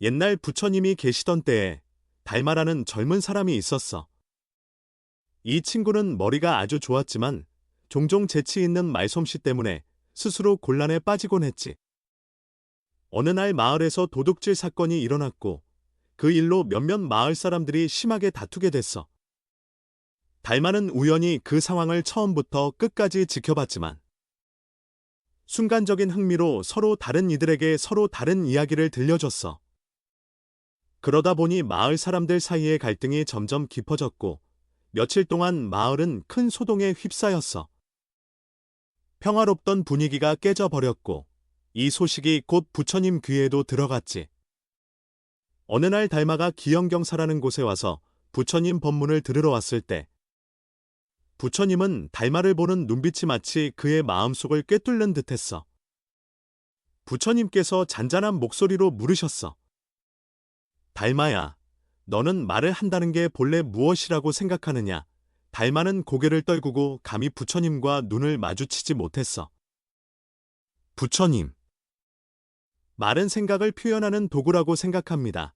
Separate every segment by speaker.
Speaker 1: 옛날 부처님이 계시던 때에 달마라는 젊은 사람이 있었어. 이 친구는 머리가 아주 좋았지만 종종 재치 있는 말솜씨 때문에 스스로 곤란에 빠지곤 했지. 어느 날 마을에서 도둑질 사건이 일어났고 그 일로 몇몇 마을 사람들이 심하게 다투게 됐어. 달마는 우연히 그 상황을 처음부터 끝까지 지켜봤지만 순간적인 흥미로 서로 다른 이들에게 서로 다른 이야기를 들려줬어. 그러다 보니 마을 사람들 사이의 갈등이 점점 깊어졌고 며칠 동안 마을은 큰 소동에 휩싸였어. 평화롭던 분위기가 깨져버렸고 이 소식이 곧 부처님 귀에도 들어갔지. 어느 날 달마가 기영경사라는 곳에 와서 부처님 법문을 들으러 왔을 때 부처님은 달마를 보는 눈빛이 마치 그의 마음속을 꿰뚫는 듯했어. 부처님께서 잔잔한 목소리로 물으셨어. 달마야, 너는 말을 한다는 게 본래 무엇이라고 생각하느냐? 달마는 고개를 떨구고 감히 부처님과 눈을 마주치지 못했어. 부처님. 말은 생각을 표현하는 도구라고 생각합니다.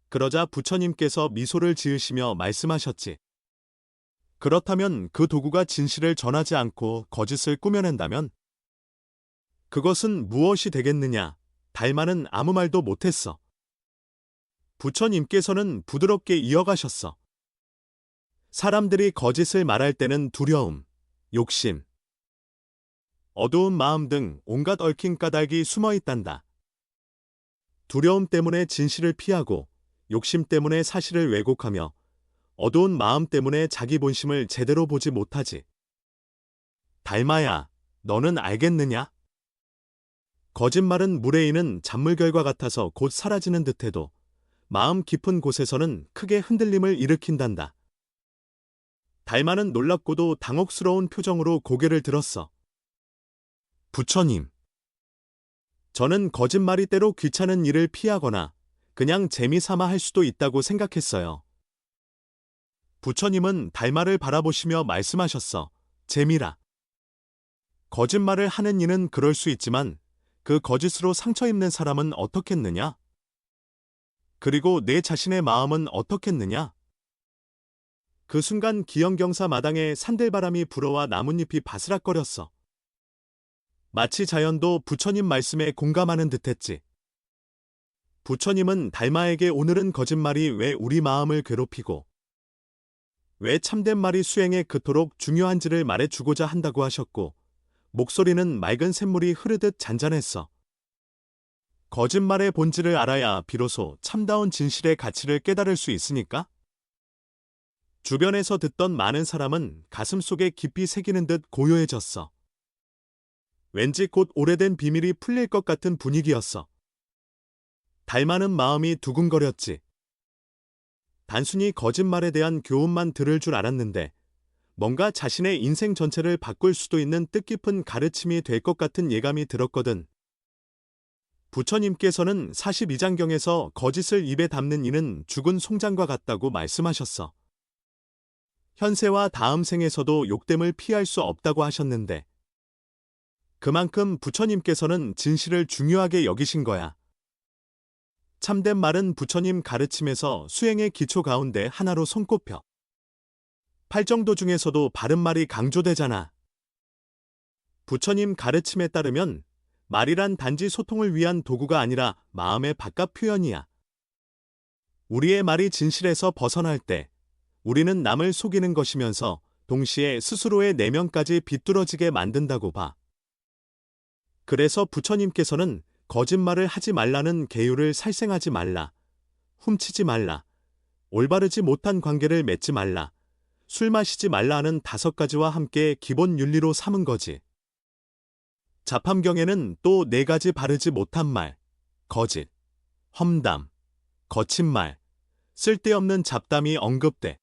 Speaker 1: 그러자 부처님께서 미소를 지으시며 말씀하셨지. 그렇다면 그 도구가 진실을 전하지 않고 거짓을 꾸며낸다면 그것은 무엇이 되겠느냐? 달마는 아무 말도 못했어. 부처님께서는 부드럽게 이어가셨어. 사람들이 거짓을 말할 때는 두려움, 욕심, 어두운 마음 등 온갖 얽힌 까닭이 숨어 있단다. 두려움 때문에 진실을 피하고 욕심 때문에 사실을 왜곡하며 어두운 마음 때문에 자기 본심을 제대로 보지 못하지. 달마야, 너는 알겠느냐? 거짓말은 물에 있는 잔물결과 같아서 곧 사라지는 듯해도 마음 깊은 곳에서는 크게 흔들림을 일으킨단다. 달마는 놀랍고도 당혹스러운 표정으로 고개를 들었어. 부처님. 저는 거짓말이 때로 귀찮은 일을 피하거나 그냥 재미삼아 할 수도 있다고 생각했어요. 부처님은 달마를 바라보시며 말씀하셨어. 재미라. 거짓말을 하는 이는 그럴 수 있지만 그 거짓으로 상처 입는 사람은 어떻겠느냐? 그리고 내 자신의 마음은 어떻겠느냐? 그 순간 기영경사 마당에 산들바람이 불어와 나뭇잎이 바스락거렸어. 마치 자연도 부처님 말씀에 공감하는 듯했지. 부처님은 달마에게 오늘은 거짓말이 왜 우리 마음을 괴롭히고 왜 참된 말이 수행에 그토록 중요한지를 말해주고자 한다고 하셨고 목소리는 맑은 샘물이 흐르듯 잔잔했어. 거짓말의 본질을 알아야 비로소 참다운 진실의 가치를 깨달을 수 있으니까? 주변에서 듣던 많은 사람은 가슴 속에 깊이 새기는 듯 고요해졌어. 왠지 곧 오래된 비밀이 풀릴 것 같은 분위기였어. 달마는 마음이 두근거렸지. 단순히 거짓말에 대한 교훈만 들을 줄 알았는데 뭔가 자신의 인생 전체를 바꿀 수도 있는 뜻깊은 가르침이 될 것 같은 예감이 들었거든. 부처님께서는 42장경에서 거짓을 입에 담는 이는 죽은 송장과 같다고 말씀하셨어. 현세와 다음 생에서도 욕됨을 피할 수 없다고 하셨는데 그만큼 부처님께서는 진실을 중요하게 여기신 거야. 참된 말은 부처님 가르침에서 수행의 기초 가운데 하나로 손꼽혀. 팔정도 중에서도 바른 말이 강조되잖아. 부처님 가르침에 따르면 말이란 단지 소통을 위한 도구가 아니라 마음의 바깥 표현이야. 우리의 말이 진실에서 벗어날 때 우리는 남을 속이는 것이면서 동시에 스스로의 내면까지 비뚤어지게 만든다고 봐. 그래서 부처님께서는 거짓말을 하지 말라는 계율을 살생하지 말라, 훔치지 말라, 올바르지 못한 관계를 맺지 말라, 술 마시지 말라 하는 5가지와 함께 기본 윤리로 삼은 거지. 자팜경에는 또 4가지 바르지 못한 말, 거짓, 험담, 거친 말, 쓸데없는 잡담이 언급돼.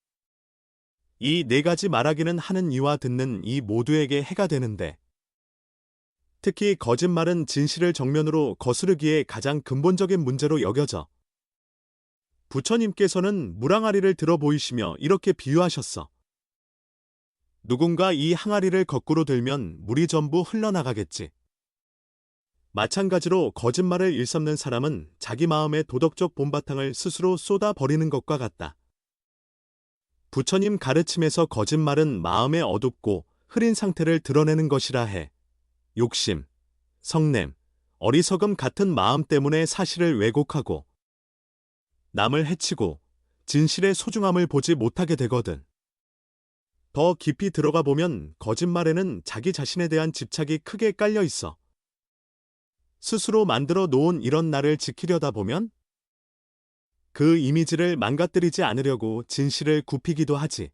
Speaker 1: 이 4가지 말하기는 하는 이와 듣는 이 모두에게 해가 되는데 특히 거짓말은 진실을 정면으로 거스르기에 가장 근본적인 문제로 여겨져. 부처님께서는 물항아리를 들어 보이시며 이렇게 비유하셨어. 누군가 이 항아리를 거꾸로 들면 물이 전부 흘러나가겠지. 마찬가지로 거짓말을 일삼는 사람은 자기 마음의 도덕적 본바탕을 스스로 쏟아버리는 것과 같다. 부처님 가르침에서 거짓말은 마음의 어둡고 흐린 상태를 드러내는 것이라 해. 욕심, 성냄, 어리석음 같은 마음 때문에 사실을 왜곡하고 남을 해치고 진실의 소중함을 보지 못하게 되거든. 더 깊이 들어가 보면 거짓말에는 자기 자신에 대한 집착이 크게 깔려 있어. 스스로 만들어 놓은 이런 나를 지키려다 보면 그 이미지를 망가뜨리지 않으려고 진실을 굽히기도 하지.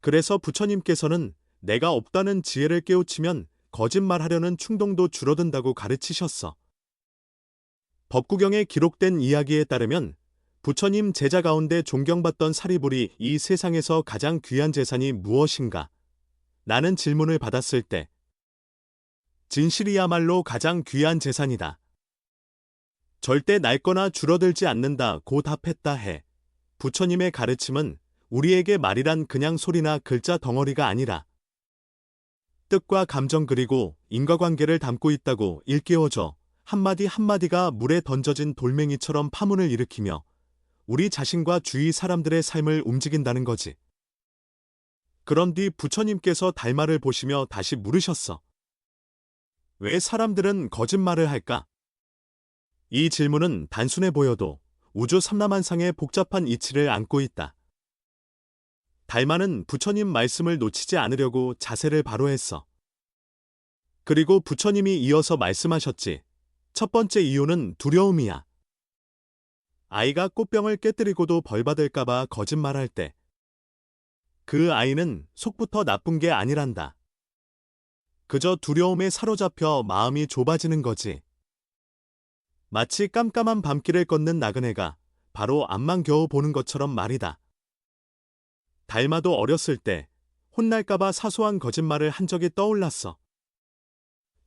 Speaker 1: 그래서 부처님께서는 내가 없다는 지혜를 깨우치면 거짓말하려는 충동도 줄어든다고 가르치셨어. 법구경에 기록된 이야기에 따르면 부처님 제자 가운데 존경받던 사리불이 이 세상에서 가장 귀한 재산이 무엇인가? 라는 질문을 받았을 때 진실이야말로 가장 귀한 재산이다. 절대 낡거나 줄어들지 않는다고 답했다 해. 부처님의 가르침은 우리에게 말이란 그냥 소리나 글자 덩어리가 아니라 뜻과 감정 그리고 인과관계를 담고 있다고 일깨워줘. 한마디 한마디가 물에 던져진 돌멩이처럼 파문을 일으키며 우리 자신과 주위 사람들의 삶을 움직인다는 거지. 그런 뒤 부처님께서 달마를 보시며 다시 물으셨어. 왜 사람들은 거짓말을 할까? 이 질문은 단순해 보여도 우주 삼라만상의 복잡한 이치를 안고 있다. 달마는 부처님 말씀을 놓치지 않으려고 자세를 바로 했어. 그리고 부처님이 이어서 말씀하셨지. 첫 번째 이유는 두려움이야. 아이가 꽃병을 깨뜨리고도 벌받을까봐 거짓말할 때 그 아이는 속부터 나쁜 게 아니란다. 그저 두려움에 사로잡혀 마음이 좁아지는 거지. 마치 깜깜한 밤길을 걷는 나그네가 바로 앞만 겨우 보는 것처럼 말이다. 달마도 어렸을 때 혼날까봐 사소한 거짓말을 한 적이 떠올랐어.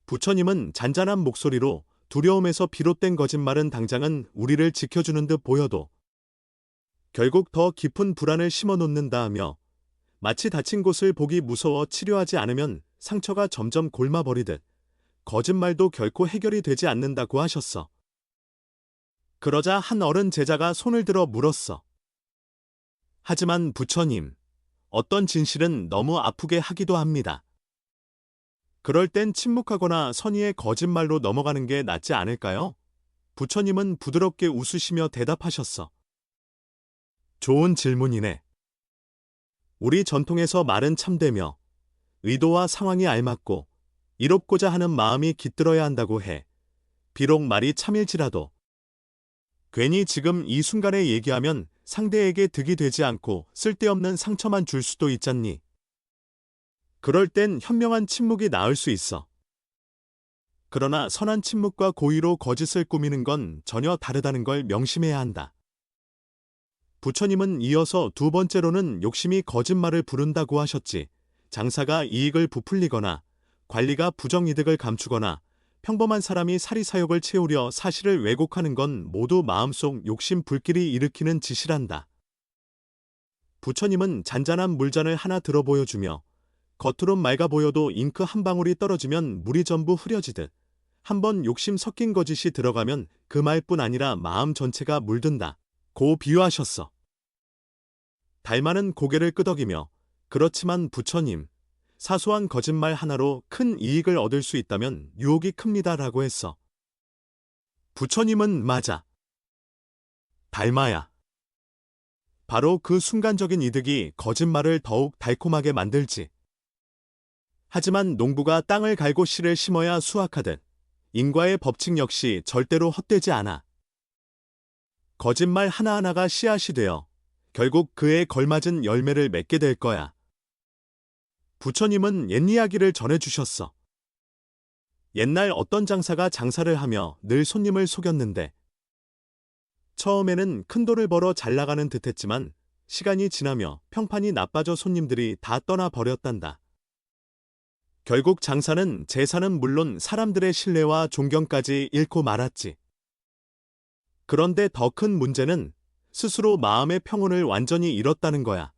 Speaker 1: 부처님은 잔잔한 목소리로 두려움에서 비롯된 거짓말은 당장은 우리를 지켜주는 듯 보여도 결국 더 깊은 불안을 심어놓는다 하며 마치 다친 곳을 보기 무서워 치료하지 않으면 상처가 점점 골마버리듯 거짓말도 결코 해결이 되지 않는다고 하셨어. 그러자 한 어른 제자가 손을 들어 물었어. 하지만 부처님, 어떤 진실은 너무 아프게 하기도 합니다. 그럴 땐 침묵하거나 선의의 거짓말로 넘어가는 게 낫지 않을까요? 부처님은 부드럽게 웃으시며 대답하셨어. 좋은 질문이네. 우리 전통에서 말은 참되며 의도와 상황이 알맞고 이롭고자 하는 마음이 깃들어야 한다고 해. 비록 말이 참일지라도 괜히 지금 이 순간에 얘기하면 상대에게 득이 되지 않고 쓸데없는 상처만 줄 수도 있잖니. 그럴 땐 현명한 침묵이 나을 수 있어. 그러나 선한 침묵과 고의로 거짓을 꾸미는 건 전혀 다르다는 걸 명심해야 한다. 부처님은 이어서 두 번째로는 욕심이 거짓말을 부른다고 하셨지. 장사가 이익을 부풀리거나 관리가 부정이득을 감추거나 평범한 사람이 사리사욕을 채우려 사실을 왜곡하는 건 모두 마음속 욕심 불길이 일으키는 짓이란다. 부처님은 잔잔한 물잔을 하나 들어 보여주며 겉으론 맑아 보여도 잉크 한 방울이 떨어지면 물이 전부 흐려지듯 한번 욕심 섞인 거짓이 들어가면 그 말뿐 아니라 마음 전체가 물든다. 고 비유하셨어. 달마는 고개를 끄덕이며 그렇지만 부처님, 사소한 거짓말 하나로 큰 이익을 얻을 수 있다면 유혹이 큽니다라고 했어. 부처님은 맞아. 달마야. 바로 그 순간적인 이득이 거짓말을 더욱 달콤하게 만들지. 하지만 농부가 땅을 갈고 씨를 심어야 수확하듯 인과의 법칙 역시 절대로 헛되지 않아. 거짓말 하나하나가 씨앗이 되어 결국 그에 걸맞은 열매를 맺게 될 거야. 부처님은 옛 이야기를 전해주셨어. 옛날 어떤 장사가 장사를 하며 늘 손님을 속였는데 처음에는 큰 돈을 벌어 잘 나가는 듯했지만 시간이 지나며 평판이 나빠져 손님들이 다 떠나버렸단다. 결국 장사는 재산은 물론 사람들의 신뢰와 존경까지 잃고 말았지. 그런데 더 큰 문제는 스스로 마음의 평온을 완전히 잃었다는 거야.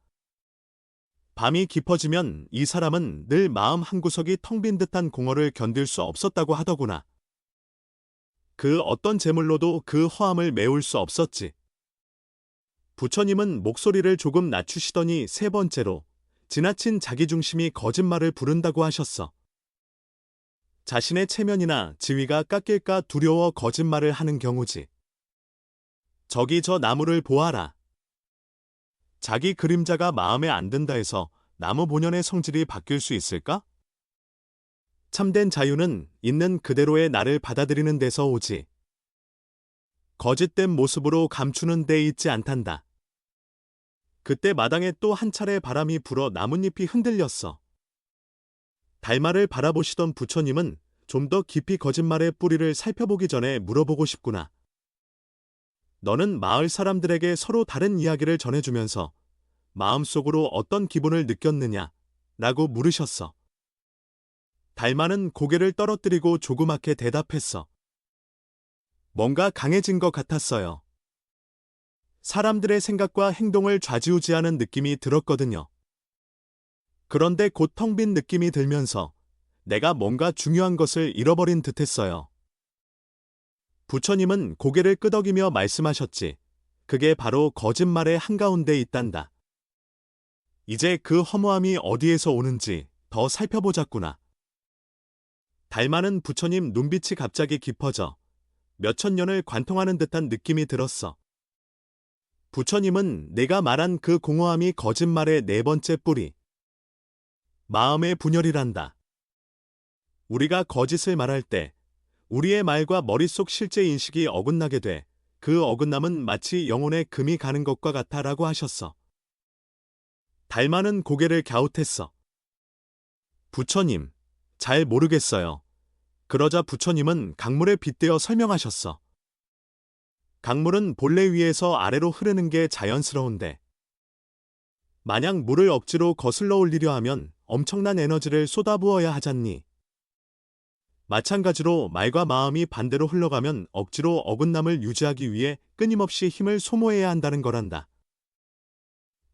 Speaker 1: 밤이 깊어지면 이 사람은 늘 마음 한구석이 텅 빈 듯한 공허를 견딜 수 없었다고 하더구나. 그 어떤 재물로도 그 허함을 메울 수 없었지. 부처님은 목소리를 조금 낮추시더니 세 번째로 지나친 자기중심이 거짓말을 부른다고 하셨어. 자신의 체면이나 지위가 깎일까 두려워 거짓말을 하는 경우지. 저기 저 나무를 보아라. 자기 그림자가 마음에 안 든다 해서 나무 본연의 성질이 바뀔 수 있을까? 참된 자유는 있는 그대로의 나를 받아들이는 데서 오지. 거짓된 모습으로 감추는 데 있지 않단다. 그때 마당에 또 한 차례 바람이 불어 나뭇잎이 흔들렸어. 달마를 바라보시던 부처님은 좀 더 깊이 거짓말의 뿌리를 살펴보기 전에 물어보고 싶구나. 너는 마을 사람들에게 서로 다른 이야기를 전해주면서 마음속으로 어떤 기분을 느꼈느냐? 라고 물으셨어. 달마는 고개를 떨어뜨리고 조그맣게 대답했어. 뭔가 강해진 것 같았어요. 사람들의 생각과 행동을 좌지우지하는 느낌이 들었거든요. 그런데 곧 텅 빈 느낌이 들면서 내가 뭔가 중요한 것을 잃어버린 듯했어요. 부처님은 고개를 끄덕이며 말씀하셨지. 그게 바로 거짓말의 한가운데 있단다. 이제 그 허무함이 어디에서 오는지 더 살펴보자꾸나. 달마는 부처님 눈빛이 갑자기 깊어져 몇천 년을 관통하는 듯한 느낌이 들었어. 부처님은 내가 말한 그 공허함이 거짓말의 네 번째 뿌리, 마음의 분열이란다. 우리가 거짓을 말할 때 우리의 말과 머릿속 실제 인식이 어긋나게 돼 그 어긋남은 마치 영혼에 금이 가는 것과 같아라고 하셨어. 달마는 고개를 갸웃했어. 부처님, 잘 모르겠어요. 그러자 부처님은 강물에 빗대어 설명하셨어. 강물은 본래 위에서 아래로 흐르는 게 자연스러운데 만약 물을 억지로 거슬러 올리려 하면 엄청난 에너지를 쏟아부어야 하잖니. 마찬가지로 말과 마음이 반대로 흘러가면 억지로 어긋남을 유지하기 위해 끊임없이 힘을 소모해야 한다는 거란다.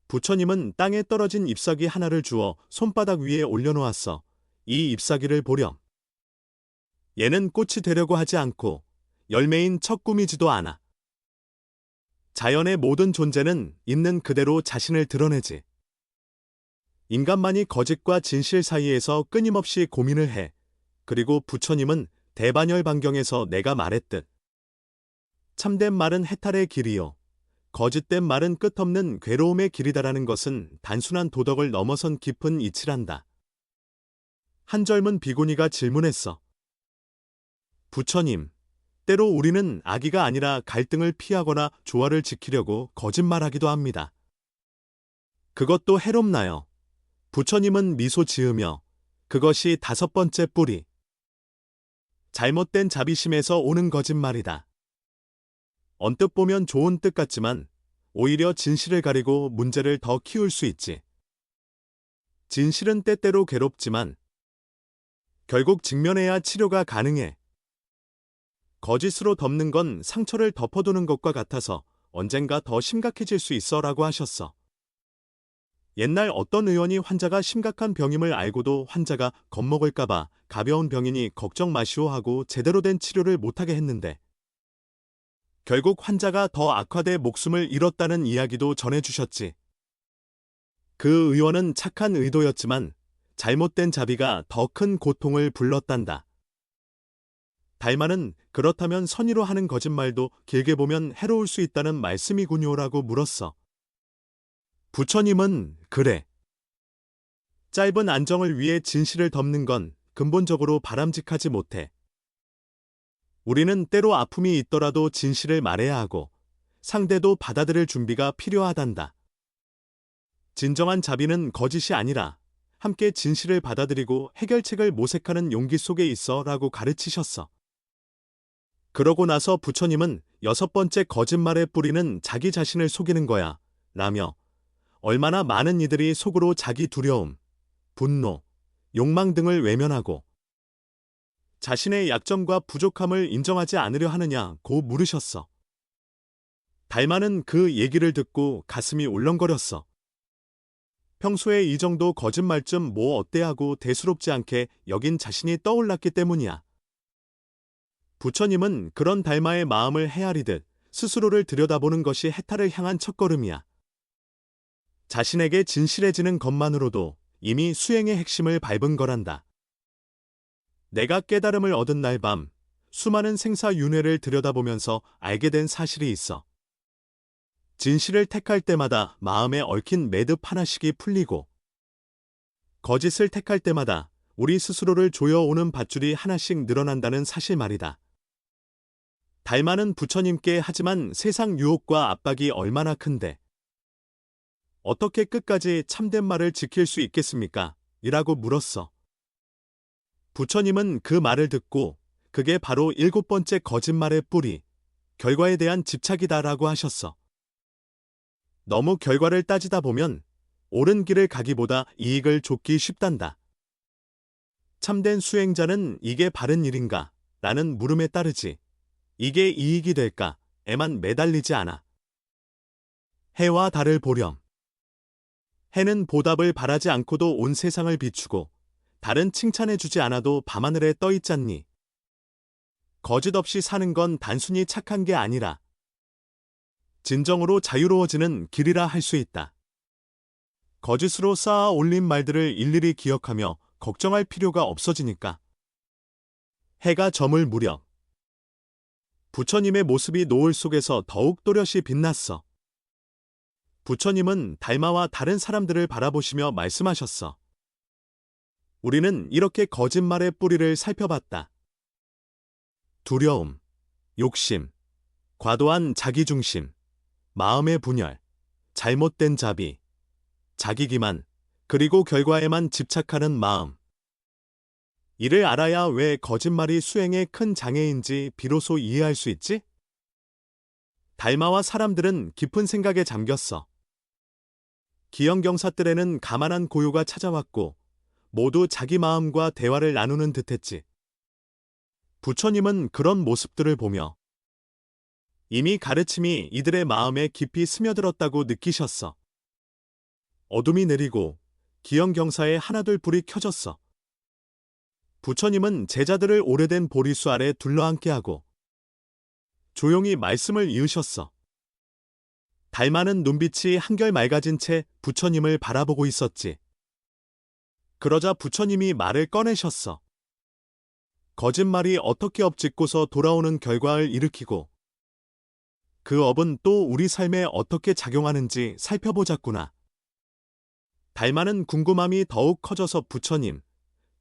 Speaker 1: 부처님은 땅에 떨어진 잎사귀 하나를 주어 손바닥 위에 올려놓았어. 이 잎사귀를 보렴. 얘는 꽃이 되려고 하지 않고 열매인 첫 꿈이지도 않아. 자연의 모든 존재는 있는 그대로 자신을 드러내지. 인간만이 거짓과 진실 사이에서 끊임없이 고민을 해. 그리고 부처님은 대반열반경에서 내가 말했듯 참된 말은 해탈의 길이요. 거짓된 말은 끝없는 괴로움의 길이다라는 것은 단순한 도덕을 넘어선 깊은 이치란다. 한 젊은 비구니가 질문했어. 부처님, 때로 우리는 악의가 아니라 갈등을 피하거나 조화를 지키려고 거짓말하기도 합니다. 그것도 해롭나요? 부처님은 미소 지으며 그것이 다섯 번째 뿌리. 잘못된 자비심에서 오는 거짓말이다. 언뜻 보면 좋은 뜻 같지만 오히려 진실을 가리고 문제를 더 키울 수 있지. 진실은 때때로 괴롭지만 결국 직면해야 치료가 가능해. 거짓으로 덮는 건 상처를 덮어두는 것과 같아서 언젠가 더 심각해질 수 있어라고 하셨어. 옛날 어떤 의원이 환자가 심각한 병임을 알고도 환자가 겁먹을까봐 가벼운 병이니 걱정 마시오 하고 제대로 된 치료를 못하게 했는데 결국 환자가 더 악화돼 목숨을 잃었다는 이야기도 전해주셨지. 그 의원은 착한 의도였지만 잘못된 자비가 더 큰 고통을 불렀단다. 달마는 그렇다면 선의로 하는 거짓말도 길게 보면 해로울 수 있다는 말씀이군요라고 물었어. 부처님은 그래. 짧은 안정을 위해 진실을 덮는 건 근본적으로 바람직하지 못해. 우리는 때로 아픔이 있더라도 진실을 말해야 하고 상대도 받아들일 준비가 필요하단다. 진정한 자비는 거짓이 아니라 함께 진실을 받아들이고 해결책을 모색하는 용기 속에 있어 라고 가르치셨어. 그러고 나서 부처님은 여섯 번째 거짓말의 뿌리는 자기 자신을 속이는 거야 라며 얼마나 많은 이들이 속으로 자기 두려움, 분노, 욕망 등을 외면하고 자신의 약점과 부족함을 인정하지 않으려 하느냐고 물으셨어. 달마는 그 얘기를 듣고 가슴이 울렁거렸어. 평소에 이 정도 거짓말쯤 뭐 어때 하고 대수롭지 않게 여긴 자신이 떠올랐기 때문이야. 부처님은 그런 달마의 마음을 헤아리듯 스스로를 들여다보는 것이 해탈을 향한 첫걸음이야. 자신에게 진실해지는 것만으로도 이미 수행의 핵심을 밟은 거란다. 내가 깨달음을 얻은 날 밤, 수많은 생사윤회를 들여다보면서 알게 된 사실이 있어. 진실을 택할 때마다 마음에 얽힌 매듭 하나씩이 풀리고, 거짓을 택할 때마다 우리 스스로를 조여오는 밧줄이 하나씩 늘어난다는 사실 말이다. 달마는 부처님께 하지만 세상 유혹과 압박이 얼마나 큰데 어떻게 끝까지 참된 말을 지킬 수 있겠습니까? 이라고 물었어. 부처님은 그 말을 듣고 그게 바로 7번째 거짓말의 뿌리, 결과에 대한 집착이다라고 하셨어. 너무 결과를 따지다 보면 옳은 길을 가기보다 이익을 좇기 쉽단다. 참된 수행자는 이게 바른 일인가? 라는 물음에 따르지. 이게 이익이 될까? 에만 매달리지 않아. 해와 달을 보렴. 해는 보답을 바라지 않고도 온 세상을 비추고 달은 칭찬해주지 않아도 밤하늘에 떠있잖니. 거짓 없이 사는 건 단순히 착한 게 아니라 진정으로 자유로워지는 길이라 할 수 있다. 거짓으로 쌓아 올린 말들을 일일이 기억하며 걱정할 필요가 없어지니까. 해가 저물 무렵 부처님의 모습이 노을 속에서 더욱 또렷이 빛났어. 부처님은 달마와 다른 사람들을 바라보시며 말씀하셨어. 우리는 이렇게 거짓말의 뿌리를 살펴봤다. 두려움, 욕심, 과도한 자기중심, 마음의 분열, 잘못된 자비, 자기기만, 그리고 결과에만 집착하는 마음. 이를 알아야 왜 거짓말이 수행의 큰 장애인지 비로소 이해할 수 있지? 달마와 사람들은 깊은 생각에 잠겼어. 기영경사들에는 가만한 고요가 찾아왔고 모두 자기 마음과 대화를 나누는 듯했지. 부처님은 그런 모습들을 보며 이미 가르침이 이들의 마음에 깊이 스며들었다고 느끼셨어. 어둠이 내리고 기영경사의 하나둘 불이 켜졌어. 부처님은 제자들을 오래된 보리수 아래 둘러앉게 하고 조용히 말씀을 이으셨어. 달마는 눈빛이 한결 맑아진 채 부처님을 바라보고 있었지. 그러자 부처님이 말을 꺼내셨어. 거짓말이 어떻게 엎짓고서 돌아오는 결과를 일으키고 그 업은 또 우리 삶에 어떻게 작용하는지 살펴보자꾸나. 달마는 궁금함이 더욱 커져서 부처님,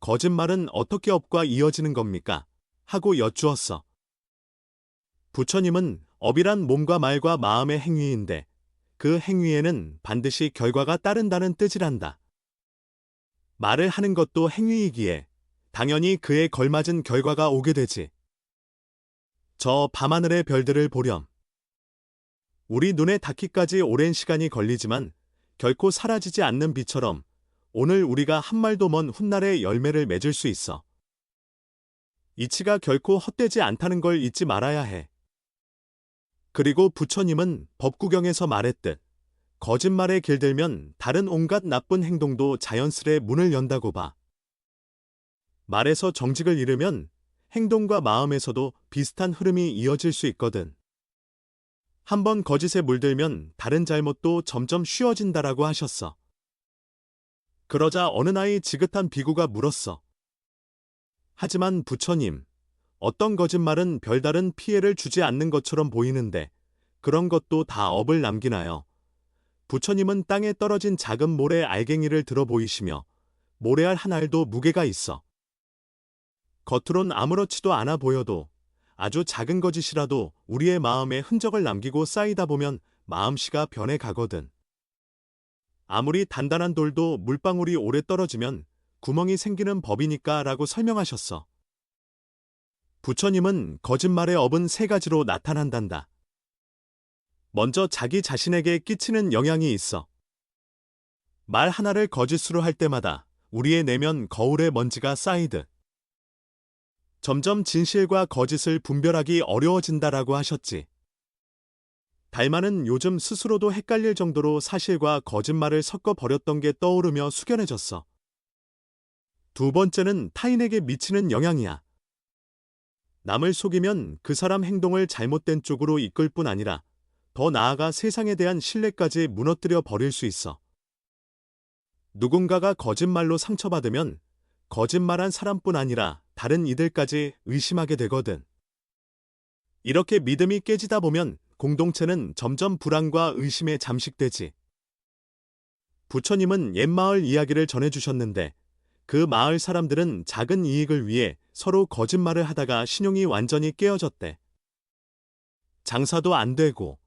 Speaker 1: 거짓말은 어떻게 업과 이어지는 겁니까? 하고 여쭈었어. 부처님은 업이란 몸과 말과 마음의 행위인데 그 행위에는 반드시 결과가 따른다는 뜻이란다. 말을 하는 것도 행위이기에 당연히 그에 걸맞은 결과가 오게 되지. 저 밤하늘의 별들을 보렴. 우리 눈에 닿기까지 오랜 시간이 걸리지만 결코 사라지지 않는 비처럼 오늘 우리가 한 말도 먼 훗날의 열매를 맺을 수 있어. 이치가 결코 헛되지 않다는 걸 잊지 말아야 해. 그리고 부처님은 법구경에서 말했듯 거짓말에 길들면 다른 온갖 나쁜 행동도 자연스레 문을 연다고 봐. 말에서 정직을 잃으면 행동과 마음에서도 비슷한 흐름이 이어질 수 있거든. 한번 거짓에 물들면 다른 잘못도 점점 쉬워진다라고 하셨어. 그러자 어느 나이 지긋한 비구가 물었어. 하지만 부처님, 어떤 거짓말은 별다른 피해를 주지 않는 것처럼 보이는데 그런 것도 다 업을 남기나요? 부처님은 땅에 떨어진 작은 모래 알갱이를 들어 보이시며 모래알 한 알도 무게가 있어. 겉으론 아무렇지도 않아 보여도 아주 작은 거짓이라도 우리의 마음에 흔적을 남기고 쌓이다 보면 마음씨가 변해 가거든. 아무리 단단한 돌도 물방울이 오래 떨어지면 구멍이 생기는 법이니까 라고 설명하셨어. 부처님은 거짓말의 업은 3가지로 나타난단다. 먼저 자기 자신에게 끼치는 영향이 있어. 말 하나를 거짓으로 할 때마다 우리의 내면 거울에 먼지가 쌓이듯 점점 진실과 거짓을 분별하기 어려워진다라고 하셨지. 달마는 요즘 스스로도 헷갈릴 정도로 사실과 거짓말을 섞어 버렸던 게 떠오르며 숙연해졌어. 두 번째는 타인에게 미치는 영향이야. 남을 속이면 그 사람 행동을 잘못된 쪽으로 이끌 뿐 아니라 더 나아가 세상에 대한 신뢰까지 무너뜨려 버릴 수 있어. 누군가가 거짓말로 상처받으면 거짓말한 사람뿐 아니라 다른 이들까지 의심하게 되거든. 이렇게 믿음이 깨지다 보면 공동체는 점점 불안과 의심에 잠식되지. 부처님은 옛마을 이야기를 전해주셨는데 그 마을 사람들은 작은 이익을 위해 서로 거짓말을 하다가 신용이 완전히 깨어졌대. 장사도 안 되고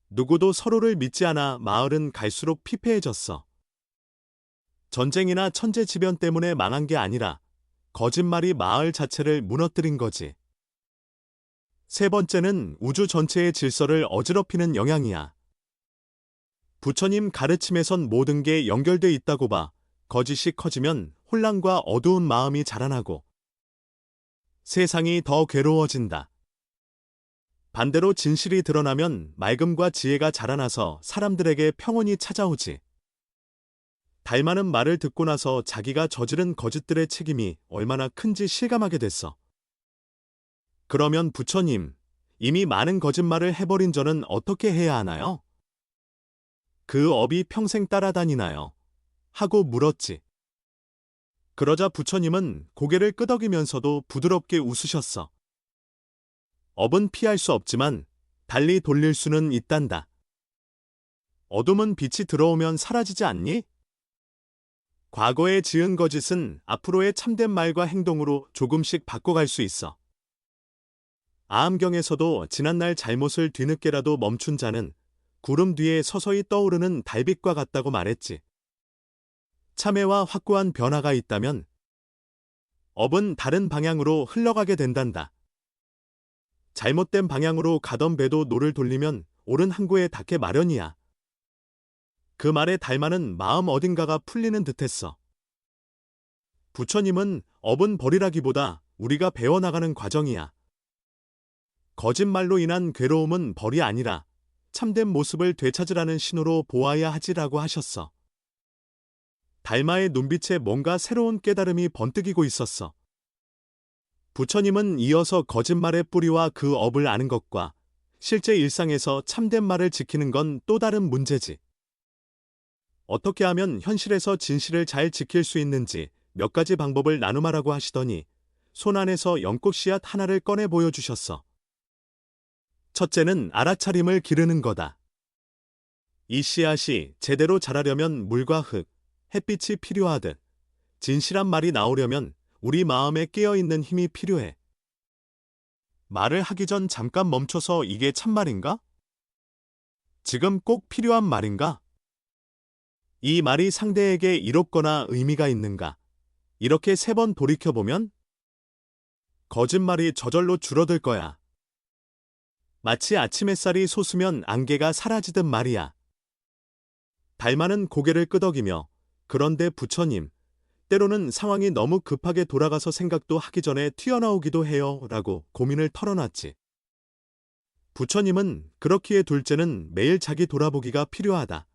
Speaker 1: 누구도 서로를 믿지 않아 마을은 갈수록 피폐해졌어. 전쟁이나 천재지변 때문에 망한 게 아니라 거짓말이 마을 자체를 무너뜨린 거지. 세 번째는 우주 전체의 질서를 어지럽히는 영향이야. 부처님 가르침에선 모든 게 연결돼 있다고 봐. 거짓이 커지면 혼란과 어두운 마음이 자라나고 세상이 더 괴로워진다. 반대로 진실이 드러나면 맑음과 지혜가 자라나서 사람들에게 평온이 찾아오지. 닮아는 말을 듣고 나서 자기가 저지른 거짓들의 책임이 얼마나 큰지 실감하게 됐어. 그러면 부처님, 이미 많은 거짓말을 해버린 저는 어떻게 해야 하나요? 그 업이 평생 따라다니나요? 하고 물었지. 그러자 부처님은 고개를 끄덕이면서도 부드럽게 웃으셨어. 업은 피할 수 없지만 달리 돌릴 수는 있단다. 어둠은 빛이 들어오면 사라지지 않니? 과거에 지은 거짓은 앞으로의 참된 말과 행동으로 조금씩 바꿔갈 수 있어. 아함경에서도 지난날 잘못을 뒤늦게라도 멈춘 자는 구름 뒤에 서서히 떠오르는 달빛과 같다고 말했지. 참회와 확고한 변화가 있다면 업은 다른 방향으로 흘러가게 된단다. 잘못된 방향으로 가던 배도 노를 돌리면 옳은 항구에 닿게 마련이야. 그 말에 달마는 마음 어딘가가 풀리는 듯했어. 부처님은 업은 벌이라기보다 우리가 배워나가는 과정이야. 거짓말로 인한 괴로움은 벌이 아니라 참된 모습을 되찾으라는 신호로 보아야 하지라고 하셨어. 달마의 눈빛에 뭔가 새로운 깨달음이 번뜩이고 있었어. 부처님은 이어서 거짓말의 뿌리와 그 업을 아는 것과 실제 일상에서 참된 말을 지키는 건 또 다른 문제지. 어떻게 하면 현실에서 진실을 잘 지킬 수 있는지 몇 가지 방법을 나누마라고 하시더니 손 안에서 연꽃 씨앗 하나를 꺼내 보여주셨어. 첫째는 알아차림을 기르는 거다. 이 씨앗이 제대로 자라려면 물과 흙, 햇빛이 필요하듯 진실한 말이 나오려면 우리 마음에 깨어있는 힘이 필요해. 말을 하기 전 잠깐 멈춰서 이게 참말인가? 지금 꼭 필요한 말인가? 이 말이 상대에게 이롭거나 의미가 있는가? 이렇게 3번 돌이켜보면 거짓말이 저절로 줄어들 거야. 마치 아침 햇살이 솟으면 안개가 사라지듯 말이야. 달마는 고개를 끄덕이며 그런데 부처님, 때로는 상황이 너무 급하게 돌아가서 생각도 하기 전에 튀어나오기도 해요 라고 고민을 털어놨지. 부처님은 그렇기에 둘째는 매일 자기 돌아보기가 필요하다.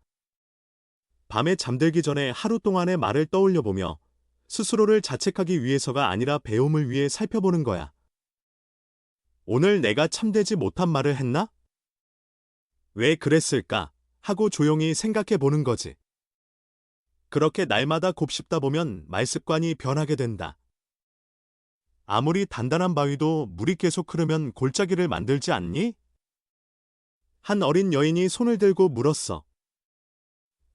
Speaker 1: 밤에 잠들기 전에 하루 동안의 말을 떠올려보며 스스로를 자책하기 위해서가 아니라 배움을 위해 살펴보는 거야. 오늘 내가 참되지 못한 말을 했나? 왜 그랬을까? 하고 조용히 생각해 보는 거지. 그렇게 날마다 곱씹다 보면 말습관이 변하게 된다. 아무리 단단한 바위도 물이 계속 흐르면 골짜기를 만들지 않니? 한 어린 여인이 손을 들고 물었어.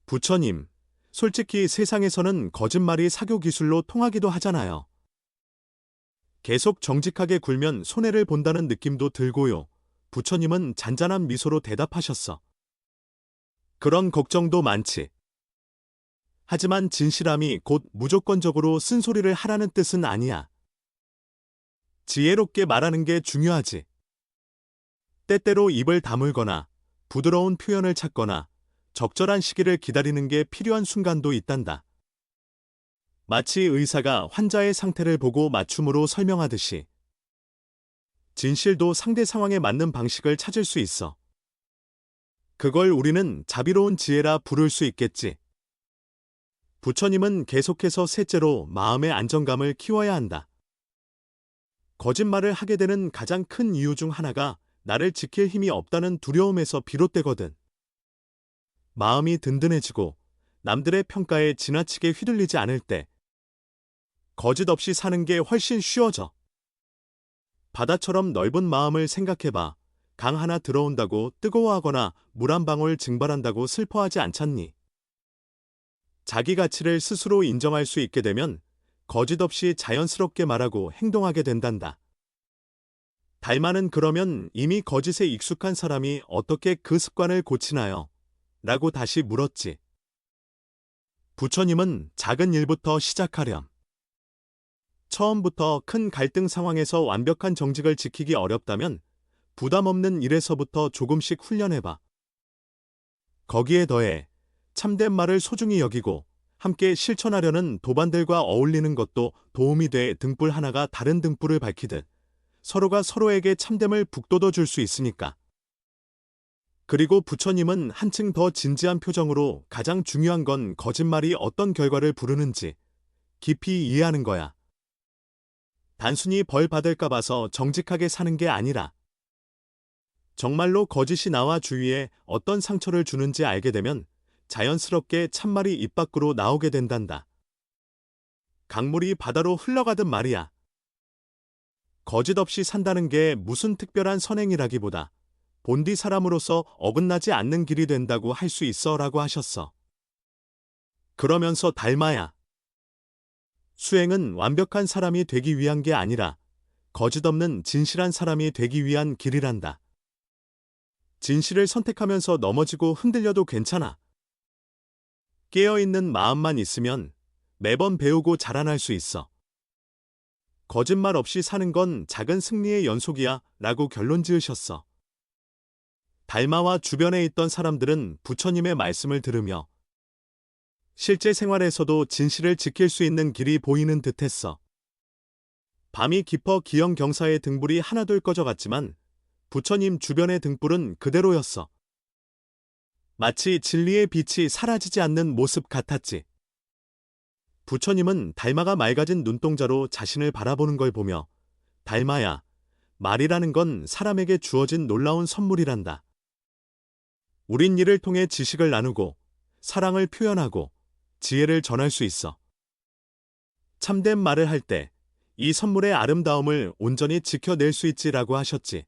Speaker 1: 부처님, 솔직히 세상에서는 거짓말이 사교 기술로 통하기도 하잖아요. 계속 정직하게 굴면 손해를 본다는 느낌도 들고요. 부처님은 잔잔한 미소로 대답하셨어. 그런 걱정도 많지. 하지만 진실함이 곧 무조건적으로 쓴소리를 하라는 뜻은 아니야. 지혜롭게 말하는 게 중요하지. 때때로 입을 다물거나 부드러운 표현을 찾거나 적절한 시기를 기다리는 게 필요한 순간도 있단다. 마치 의사가 환자의 상태를 보고 맞춤으로 설명하듯이 진실도 상대 상황에 맞는 방식을 찾을 수 있어. 그걸 우리는 자비로운 지혜라 부를 수 있겠지. 부처님은 계속해서 셋째로 마음의 안정감을 키워야 한다. 거짓말을 하게 되는 가장 큰 이유 중 하나가 나를 지킬 힘이 없다는 두려움에서 비롯되거든. 마음이 든든해지고 남들의 평가에 지나치게 휘둘리지 않을 때 거짓 없이 사는 게 훨씬 쉬워져. 바다처럼 넓은 마음을 생각해봐. 강 하나 들어온다고 뜨거워하거나 물 한 방울 증발한다고 슬퍼하지 않잖니. 자기 가치를 스스로 인정할 수 있게 되면 거짓 없이 자연스럽게 말하고 행동하게 된단다. 달마는 그러면 이미 거짓에 익숙한 사람이 어떻게 그 습관을 고치나요? 라고 다시 물었지. 부처님은 작은 일부터 시작하렴. 처음부터 큰 갈등 상황에서 완벽한 정직을 지키기 어렵다면 부담 없는 일에서부터 조금씩 훈련해봐. 거기에 더해 참된 말을 소중히 여기고 함께 실천하려는 도반들과 어울리는 것도 도움이 돼 등불 하나가 다른 등불을 밝히듯 서로가 서로에게 참됨을 북돋워 줄 수 있으니까. 그리고 부처님은 한층 더 진지한 표정으로 가장 중요한 건 거짓말이 어떤 결과를 부르는지 깊이 이해하는 거야. 단순히 벌 받을까 봐서 정직하게 사는 게 아니라 정말로 거짓이 나와 주위에 어떤 상처를 주는지 알게 되면 자연스럽게 참말이 입 밖으로 나오게 된단다. 강물이 바다로 흘러가듯 말이야. 거짓 없이 산다는 게 무슨 특별한 선행이라기보다 본디 사람으로서 어긋나지 않는 길이 된다고 할 수 있어라고 하셨어. 그러면서 달마야. 수행은 완벽한 사람이 되기 위한 게 아니라 거짓 없는 진실한 사람이 되기 위한 길이란다. 진실을 선택하면서 넘어지고 흔들려도 괜찮아. 깨어있는 마음만 있으면 매번 배우고 자라날 수 있어. 거짓말 없이 사는 건 작은 승리의 연속이야 라고 결론 지으셨어. 달마와 주변에 있던 사람들은 부처님의 말씀을 들으며 실제 생활에서도 진실을 지킬 수 있는 길이 보이는 듯했어. 밤이 깊어 기영경사의 등불이 하나둘 꺼져갔지만 부처님 주변의 등불은 그대로였어. 마치 진리의 빛이 사라지지 않는 모습 같았지. 부처님은 달마가 맑아진 눈동자로 자신을 바라보는 걸 보며 달마야, 말이라는 건 사람에게 주어진 놀라운 선물이란다. 우린 이를 통해 지식을 나누고 사랑을 표현하고 지혜를 전할 수 있어. 참된 말을 할 때 이 선물의 아름다움을 온전히 지켜낼 수 있지라고 하셨지.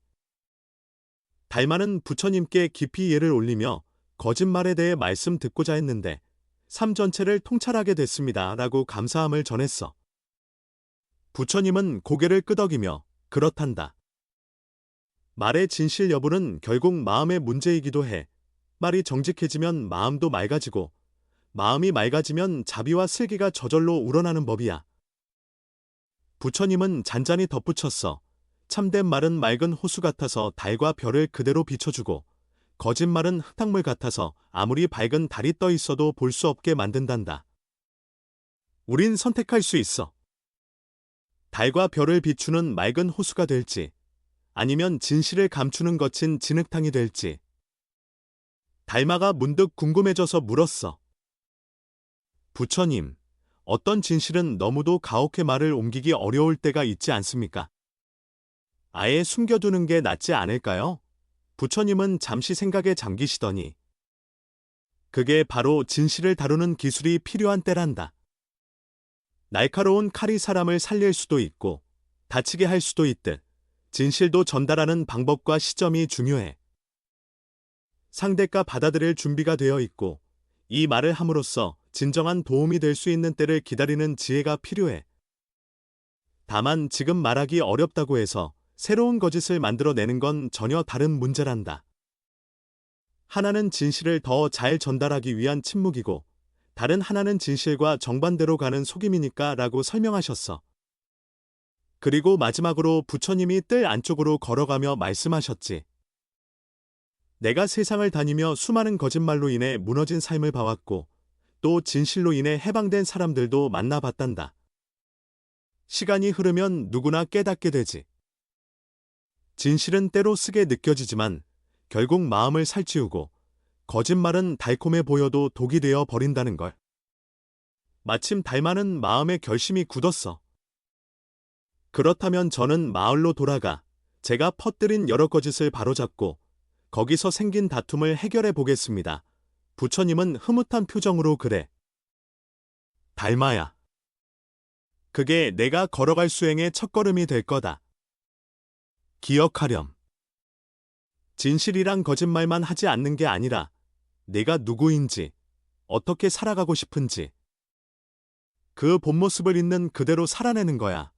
Speaker 1: 달마는 부처님께 깊이 예를 올리며 거짓말에 대해 말씀 듣고자 했는데 삶 전체를 통찰하게 됐습니다 라고 감사함을 전했어. 부처님은 고개를 끄덕이며 그렇단다. 말의 진실 여부는 결국 마음의 문제이기도 해. 말이 정직해지면 마음도 맑아지고 마음이 맑아지면 자비와 슬기가 저절로 우러나는 법이야. 부처님은 잔잔히 덧붙였어. 참된 말은 맑은 호수 같아서 달과 별을 그대로 비춰주고 거짓말은 흙탕물 같아서 아무리 밝은 달이 떠 있어도 볼 수 없게 만든단다. 우린 선택할 수 있어. 달과 별을 비추는 맑은 호수가 될지 아니면 진실을 감추는 거친 진흙탕이 될지. 달마가 문득 궁금해져서 물었어. 부처님, 어떤 진실은 너무도 가혹해 말을 옮기기 어려울 때가 있지 않습니까? 아예 숨겨두는 게 낫지 않을까요? 부처님은 잠시 생각에 잠기시더니 그게 바로 진실을 다루는 기술이 필요한 때란다. 날카로운 칼이 사람을 살릴 수도 있고 다치게 할 수도 있듯 진실도 전달하는 방법과 시점이 중요해. 상대가 받아들일 준비가 되어 있고 이 말을 함으로써 진정한 도움이 될 수 있는 때를 기다리는 지혜가 필요해. 다만 지금 말하기 어렵다고 해서 새로운 거짓을 만들어내는 건 전혀 다른 문제란다. 하나는 진실을 더 잘 전달하기 위한 침묵이고 다른 하나는 진실과 정반대로 가는 속임이니까 라고 설명하셨어. 그리고 마지막으로 부처님이 뜰 안쪽으로 걸어가며 말씀하셨지. 내가 세상을 다니며 수많은 거짓말로 인해 무너진 삶을 봐왔고 또 진실로 인해 해방된 사람들도 만나봤단다. 시간이 흐르면 누구나 깨닫게 되지. 진실은 때로 쓰게 느껴지지만 결국 마음을 살찌우고 거짓말은 달콤해 보여도 독이 되어 버린다는 걸. 마침 달마는 마음의 결심이 굳었어. 그렇다면 저는 마을로 돌아가 제가 퍼뜨린 여러 거짓을 바로잡고 거기서 생긴 다툼을 해결해 보겠습니다. 부처님은 흐뭇한 표정으로 그래. 달마야. 그게 내가 걸어갈 수행의 첫걸음이 될 거다. 기억하렴. 진실이란 거짓말만 하지 않는 게 아니라 내가 누구인지, 어떻게 살아가고 싶은지, 그 본 모습을 있는 그대로 살아내는 거야.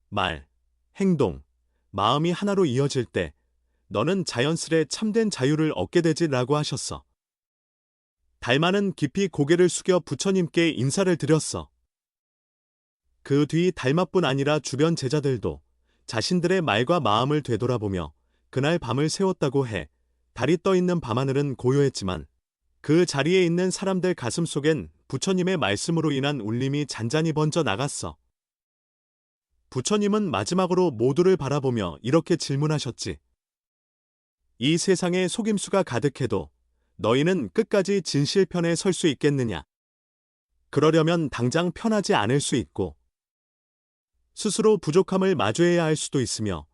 Speaker 1: 말, 행동, 마음이 하나로 이어질 때 너는 자연스레 참된 자유를 얻게 되지라고 하셨어. 달마는 깊이 고개를 숙여 부처님께 인사를 드렸어. 그 뒤 달마뿐 아니라 주변 제자들도 자신들의 말과 마음을 되돌아보며 그날 밤을 새웠다고 해. 달이 떠 있는 밤하늘은 고요했지만 그 자리에 있는 사람들 가슴 속엔 부처님의 말씀으로 인한 울림이 잔잔히 번져 나갔어. 부처님은 마지막으로 모두를 바라보며 이렇게 질문하셨지. 이 세상에 속임수가 가득해도 너희는 끝까지 진실편에 설 수 있겠느냐? 그러려면 당장 편하지 않을 수 있고 스스로 부족함을 마주해야 할 수도 있으며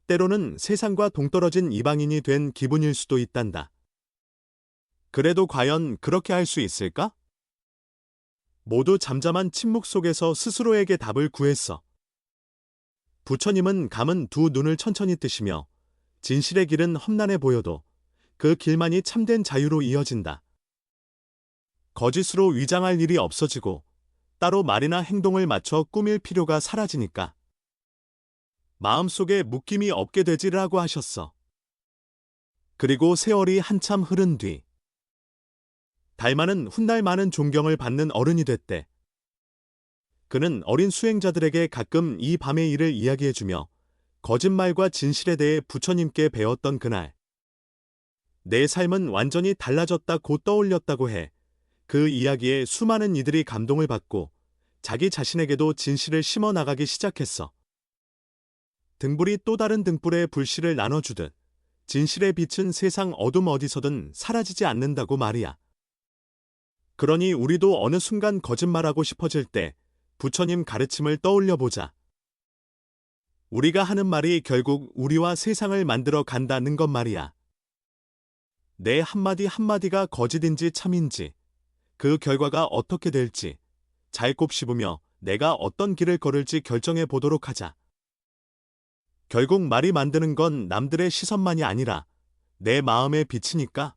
Speaker 1: 때로는 세상과 동떨어진 이방인이 된 기분일 수도 있단다. 그래도 과연 그렇게 할 수 있을까? 모두 잠잠한 침묵 속에서 스스로에게 답을 구했어. 부처님은 감은 두 눈을 천천히 뜨시며 진실의 길은 험난해 보여도 그 길만이 참된 자유로 이어진다. 거짓으로 위장할 일이 없어지고 따로 말이나 행동을 맞춰 꾸밀 필요가 사라지니까. 마음속에 묶임이 없게 되지라고 하셨어. 그리고 세월이 한참 흐른 뒤 달마는 훗날 많은 존경을 받는 어른이 됐대. 그는 어린 수행자들에게 가끔 이 밤의 일을 이야기해주며 거짓말과 진실에 대해 부처님께 배웠던 그날. 내 삶은 완전히 달라졌다고 떠올렸다고 해. 그 이야기에 수많은 이들이 감동을 받고 자기 자신에게도 진실을 심어 나가기 시작했어. 등불이 또 다른 등불에 불씨를 나눠주듯 진실의 빛은 세상 어둠 어디서든 사라지지 않는다고 말이야. 그러니 우리도 어느 순간 거짓말하고 싶어질 때 부처님 가르침을 떠올려 보자. 우리가 하는 말이 결국 우리와 세상을 만들어 간다는 것 말이야. 내 한마디 한마디가 거짓인지 참인지, 그 결과가 어떻게 될지 잘 곱씹으며 내가 어떤 길을 걸을지 결정해 보도록 하자. 결국 말이 만드는 건 남들의 시선만이 아니라 내 마음의 빛이니까.